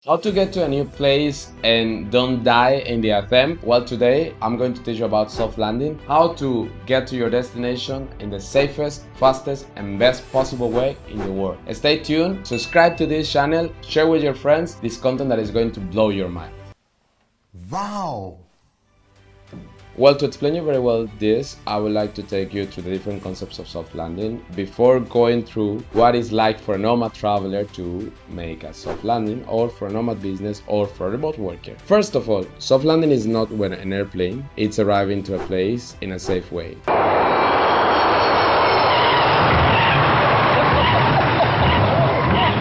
How to get to a new place and don't die in the attempt? Well, today I'm going to teach you about soft landing, how to get to your destination in the safest, fastest, and best possible way in the world. Stay tuned, subscribe to this channel, share with your friends this content that is going to blow your mind. Wow! Well, to explain you very well this, I would like to take you through the different concepts of soft landing before going through what it's like for a nomad traveler to make a soft landing, or for a nomad business, or for a remote worker. First of all, soft landing is not when an airplane, it's arriving to a place in a safe way.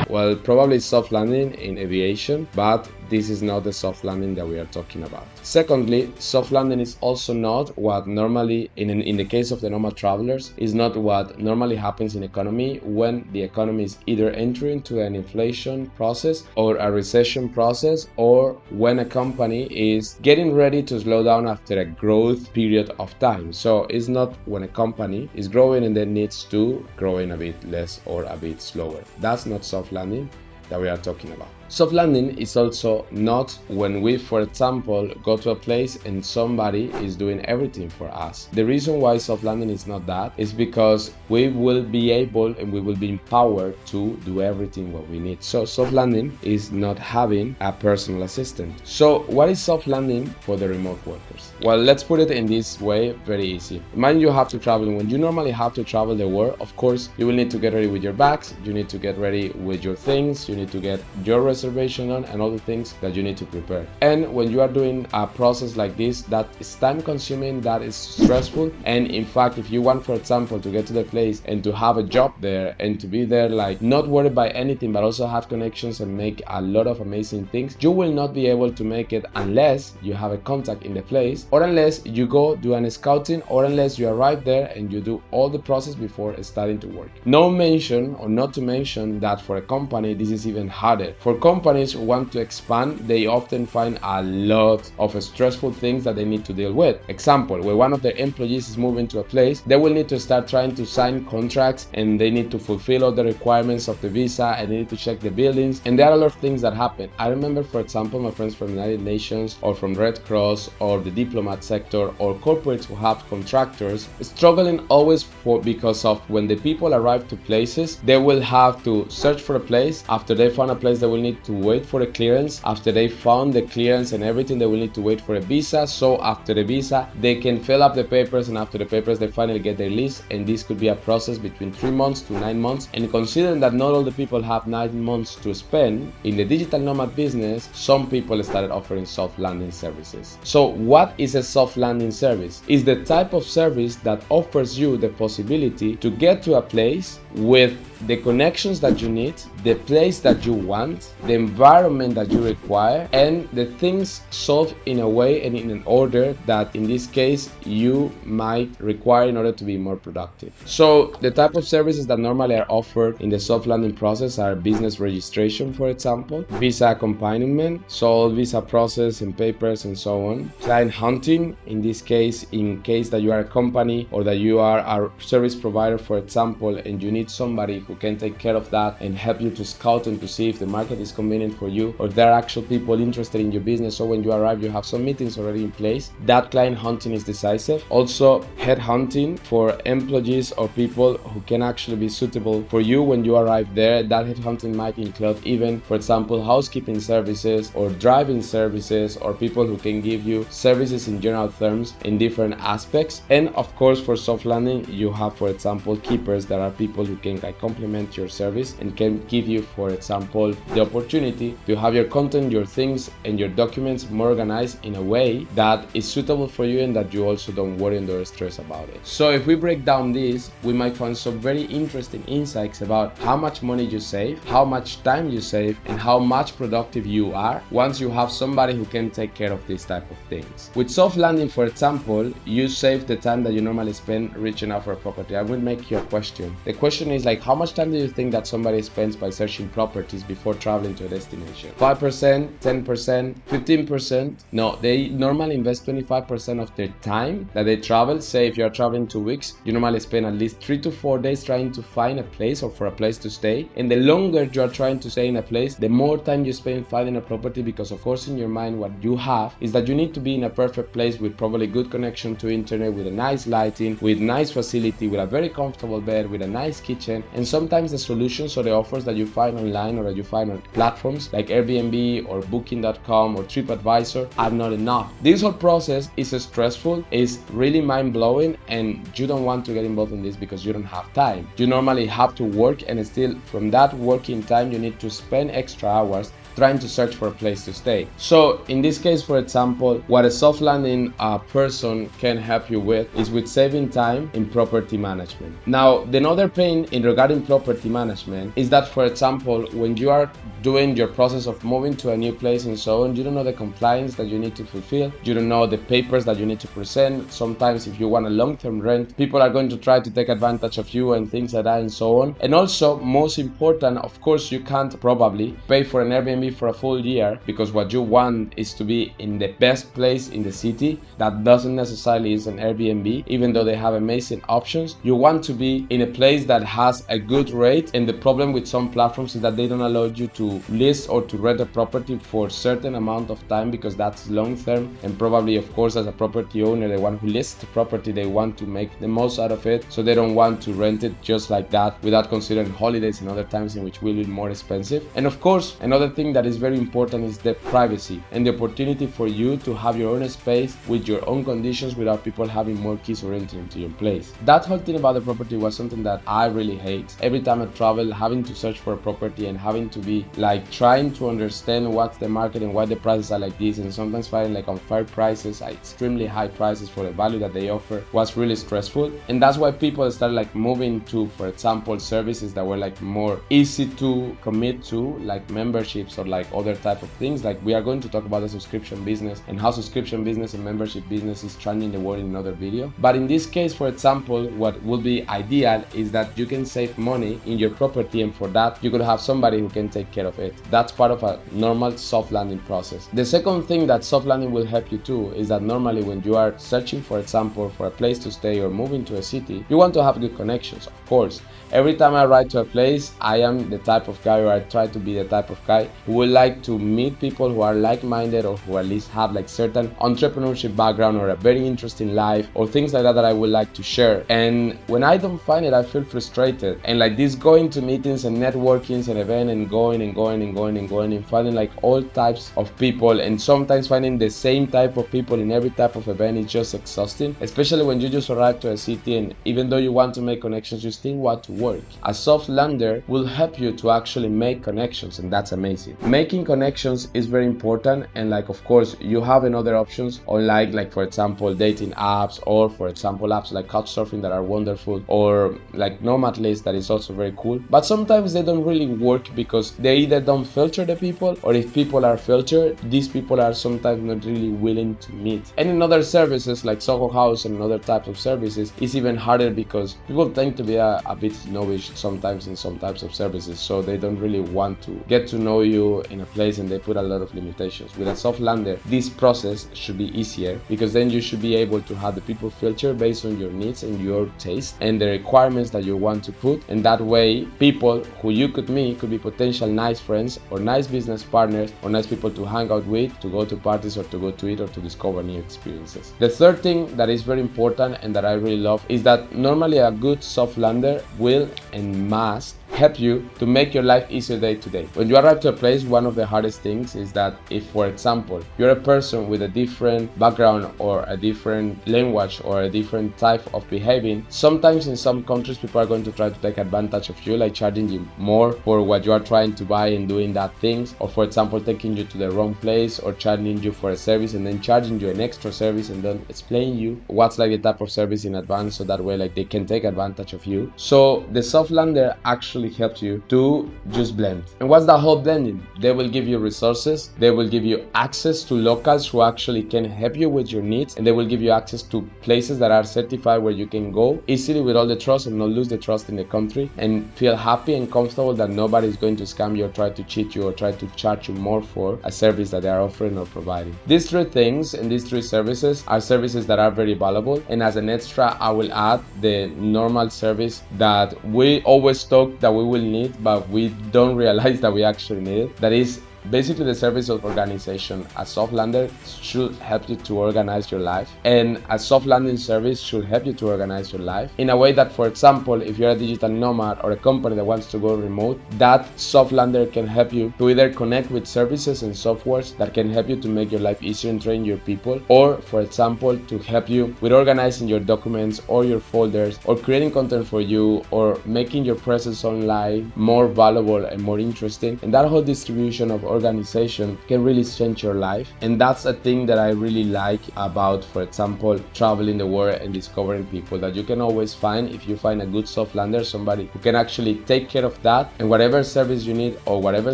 Well, probably soft landing in aviation, but this is not the soft landing that we are talking about. Secondly, soft landing is also not what normally, in the case of the nomad travelers, is not what normally happens in economy when the economy is either entering into an inflation process or a recession process, or when a company is getting ready to slow down after a growth period of time. So it's not when a company is growing and then needs to growing a bit less or a bit slower. That's not soft landing that we are talking about. Soft landing is also not when we, for example, go to a place and somebody is doing everything for us. The reason why soft landing is not that is because we will be able and we will be empowered to do everything what we need. So soft landing is not having a personal assistant. So what is soft landing for the remote workers? Well, let's put it in this way, very easy. Imagine you have to travel. When you normally have to travel the world, of course, you will need to get ready with your bags, you need to get ready with your things, you need to get your reservation on, and all the things that you need to prepare. And when you are doing a process like this, that is time consuming, that is stressful, and in fact, if you want, for example, to get to the place and to have a job there and to be there, like not worried by anything but also have connections and make a lot of amazing things, you will not be able to make it unless you have a contact in the place, or unless you go do an scouting, or unless you arrive there and you do all the process before starting to work. No mention, or not to mention, that for a company this is even harder. For companies who want to expand, they often find a lot of stressful things that they need to deal with. Example, when one of their employees is moving to a place, they will need to start trying to sign contracts, and they need to fulfill all the requirements of the visa, and they need to check the buildings, and there are a lot of things that happen. I remember, for example, my friends from the United Nations, or from Red Cross, or the diplomat sector, or corporates who have contractors, struggling always because of when the people arrive to places, they will have to search for a place. After they found a place, they will need to wait for a clearance. After they found the clearance and everything, they will need to wait for a visa. So after the visa, they can fill up the papers, and after the papers, they finally get their lease, and this could be a process between 3 months to 9 months. And considering that not all the people have 9 months to spend in the digital nomad business, some people started offering soft landing services. So what is a soft landing service? It's the type of service that offers you the possibility to get to a place with the connections that you need, the place that you want, the environment that you require, and the things solved in a way and in an order that in this case you might require in order to be more productive. So the type of services that normally are offered in the soft landing process are business registration, for example, visa accompaniment, so visa process and papers and so on, client hunting, in this case, in case that you are a company or that you are a service provider, for example, and you need somebody who can take care of that and help you to scout and to see if the market is convenient for you, or there are actual people interested in your business. So when you arrive, you have some meetings already in place. That client hunting is decisive. Also, head hunting for employees or people who can actually be suitable for you when you arrive there. That head hunting might include even, for example, housekeeping services or driving services, or people who can give you services in general terms in different aspects. And of course, for soft landing, you have, for example, keepers, that are people who can complement your service and can give you, for example, the opportunity to have your content, your things, and your documents more organized in a way that is suitable for you and that you also don't worry and don't stress about it. So if we break down this, we might find some very interesting insights about how much money you save, how much time you save, and how much productive you are once you have somebody who can take care of this type of things. With soft landing, for example, you save the time that you normally spend reaching out for a property. I will make you a question. The question is like, how much time do you think that somebody spends by searching property properties before traveling to a destination. 5%, 10%, 15%. No, they normally invest 25% of their time that they travel. Say if you're traveling 2 weeks, you normally spend at least 3 to 4 days trying to find a place or for a place to stay. And the longer you are trying to stay in a place, the more time you spend finding a property, because of course in your mind what you have is that you need to be in a perfect place with probably good connection to internet, with a nice lighting, with nice facility, with a very comfortable bed, with a nice kitchen. And sometimes the solutions or the offers that you find online or that you find on platforms like Airbnb or Booking.com or TripAdvisor are not enough. This whole process is stressful, is really mind-blowing, and you don't want to get involved in this because you don't have time. You normally have to work, and still from that working time you need to spend extra hours trying to search for a place to stay. So in this case, for example, what a soft landing person can help you with is with saving time in property management. Now, the other pain in regarding property management is that, for example, when you are doing your process of moving to a new place and so on, you don't know the compliance that you need to fulfill. You don't know the papers that you need to present. Sometimes if you want a long-term rent, people are going to try to take advantage of you and things like that and so on. And also, most important, of course, you can't probably pay for an Airbnb for a full year, because what you want is to be in the best place in the city. That doesn't necessarily is an Airbnb, even though they have amazing options. You want to be in a place that has a good rate, and the problem with some platforms is that they don't allow you to list or to rent a property for a certain amount of time, because that's long term, and probably of course as a property owner, the one who lists the property, they want to make the most out of it, so they don't want to rent it just like that without considering holidays and other times in which will be more expensive. And of course, another thing that is very important is the privacy and the opportunity for you to have your own space with your own conditions without people having more keys or entering into your place. That whole thing about the property was something that I really hate. Every time I travel, having to search for a property and having to be like trying to understand what's the market and why the prices are like this, and sometimes finding like unfair prices, extremely high prices for the value that they offer, was really stressful. And that's why people started like moving to, for example, services that were like more easy to commit to, like memberships or like other type of things. Like we are going to talk about the subscription business and how subscription business and membership business is changing the world in another video. But in this case, for example, what would be ideal is that you can save money in your property, and for that you could have somebody who can take care of it. That's part of a normal soft landing process. The second thing that soft landing will help you to is that normally when you are searching, for example, for a place to stay or moving to a city, you want to have good connections, of course. Every time I ride to a place, I am the type of guy, or I try to be the type of guy who would like to meet people who are like-minded, or who at least have like certain entrepreneurship background or a very interesting life or things like that that I would like to share. And when I don't find it, I feel frustrated. And like this, going to meetings and networkings and events and going and finding like all types of people, and sometimes finding the same type of people in every type of event is just exhausting, especially when you just arrive to a city and even though you want to make connections, you still want to work. A soft lander will help you to actually make connections, and that's amazing. Making connections is very important, and like of course you have another options online, like for example dating apps, or for example apps like Couchsurfing that are wonderful, or like Nomad List that is also very cool. But sometimes they don't really work because they either don't filter the people, or if people are filtered, these people are sometimes not really willing to meet. And in other services like Soho House and other types of services, it's even harder because people tend to be a bit snobbish sometimes in some types of services, so they don't really want to get to know you in a place, and they put a lot of limitations. With a soft lander, this process should be easier, because then you should be able to have the people filter based on your needs and your taste and the requirements that you want to put, and that way people who you could meet could be potential nice friends or nice business partners or nice people to hang out with, to go to parties or to go to eat or to discover new experiences. The third thing that is very important and that I really love is that normally a good soft lander will and must help you to make your life easier day to day. When you arrive to a place, one of the hardest things is that if, for example, you're a person with a different background or a different language or a different type of behaving, sometimes in some countries people are going to try to take advantage of you, like charging you more for what you are trying to buy and doing that things, or for example taking you to the wrong place, or charging you for a service and then charging you an extra service and then explain you what's like the type of service in advance, so that way like they can take advantage of you. So the soft lander actually basically help you to just blend. And what's that whole blending? They will give you resources, they will give you access to locals who actually can help you with your needs, and they will give you access to places that are certified where you can go easily with all the trust and not lose the trust in the country, and feel happy and comfortable that nobody is going to scam you or try to cheat you or try to charge you more for a service that they are offering or providing. These three things and these three services are services that are very valuable, and as an extra I will add the normal service that we always talk that we will need but we don't realize that we actually need it. That is basically the service of organization. A Softlander should help you to organize your life, and a soft landing service should help you to organize your life in a way that, for example, if you're a digital nomad or a company that wants to go remote, that Softlander can help you to either connect with services and softwares that can help you to make your life easier and train your people, or for example to help you with organizing your documents or your folders, or creating content for you, or making your presence online more valuable and more interesting. And that whole distribution of organization can really change your life. And that's a thing that I really like about, for example, traveling the world and discovering people, that you can always find, if you find a good Softlander, somebody who can actually take care of that, and whatever service you need or whatever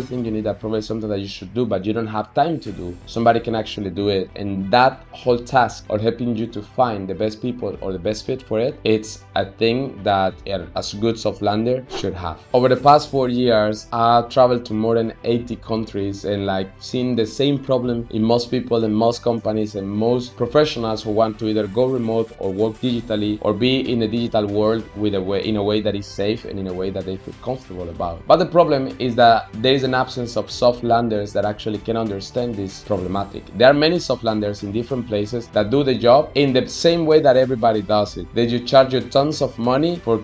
thing you need, that probably is something that you should do but you don't have time to do, somebody can actually do it. And that whole task of helping you to find the best people or the best fit for it, it's a thing that a good Softlander should have. Over the past 4 years, I've traveled to more than 80 countries and seen the same problem in most people and most companies and most professionals who want to either go remote or work digitally or be in the digital world in a way that is safe and in a way that they feel comfortable about. But the problem is that there is an absence of Softlanders that actually can understand this problematic. There are many Softlanders in different places that do the job in the same way that everybody does it. They just charge you tons of money for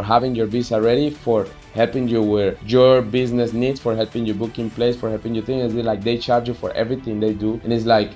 having your visa ready, for helping you with your business needs, for helping you book in place, for helping you things. They charge you for everything they do, and it's like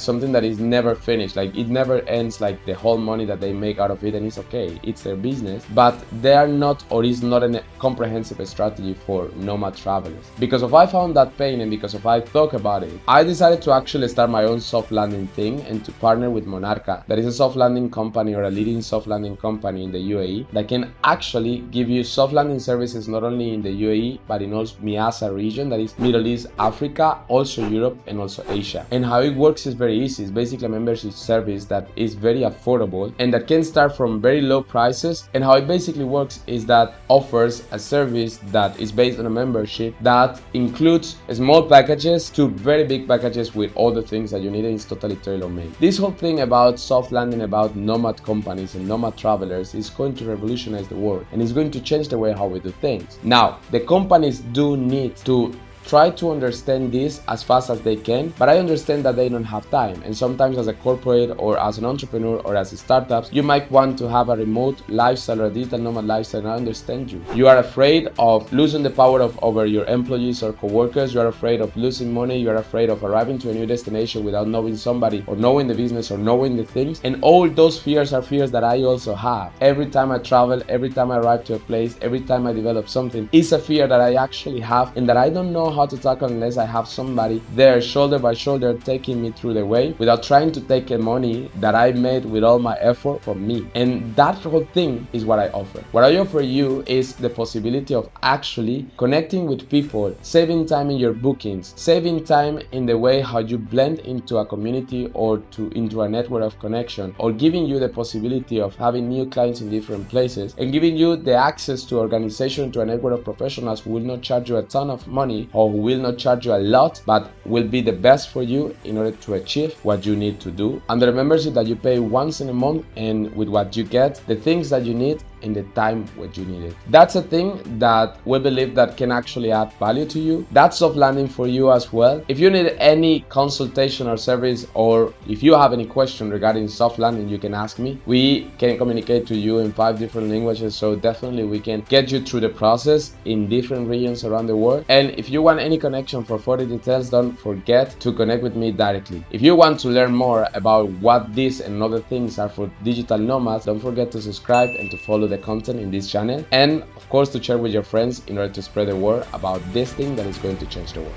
something that is never finished. It never ends. The whole money that they make out of it, and it's okay, it's their business, but they are not, or is not, a comprehensive strategy for nomad travelers. Because of I found that pain, and because of I thought about it, I decided to actually start my own soft landing thing and to partner with Monarca, that is a soft landing company or a leading soft landing company in the UAE that can actually give you soft landing services not only in the UAE but in also MEASA region, that is Middle East, Africa, also Europe, and also Asia. And how it works is very easy. It's basically a membership service that is very affordable and that can start from very low prices. And how it basically works is that offers a service that is based on a membership that includes small packages to very big packages with all the things that you need, and it's totally tailor-made. This whole thing about soft landing, about nomad companies and nomad travelers, is going to revolutionize the world, and it's going to change the way how we do things. Now, the companies do need to try to understand this as fast as they can, but I understand that they don't have time. And sometimes as a corporate or as an entrepreneur or as a startup, you might want to have a remote lifestyle or a digital nomad lifestyle, and I understand you. You are afraid of losing the power over your employees or coworkers. You are afraid of losing money. You are afraid of arriving to a new destination without knowing somebody or knowing the business or knowing the things. And all those fears are fears that I also have. Every time I travel, every time I arrive to a place, every time I develop something, it's a fear that I actually have and that I don't know how to tackle unless I have somebody there shoulder by shoulder taking me through the way without trying to take the money that I made with all my effort from me. And that whole thing is what I offer. What I offer you is the possibility of actually connecting with people, saving time in your bookings, saving time in the way how you blend into a community or into a network of connection, or giving you the possibility of having new clients in different places, and giving you the access to organization, to a network of professionals who will not charge you a ton of money or who will not charge you a lot, but will be the best for you in order to achieve what you need to do. Under a membership that you pay once in a month, and with what you get, the things that you need in the time when you need it. That's a thing that we believe that can actually add value to you. That's soft landing for you as well. If you need any consultation or service, or if you have any question regarding soft landing, you can ask me. We can communicate to you in 5 different languages, so definitely we can get you through the process in different regions around the world. And if you want any connection for further details, don't forget to connect with me directly. If you want to learn more about what this and other things are for digital nomads, don't forget to subscribe and to follow the content in this channel, and of course to share with your friends in order to spread the word about this thing that is going to change the world.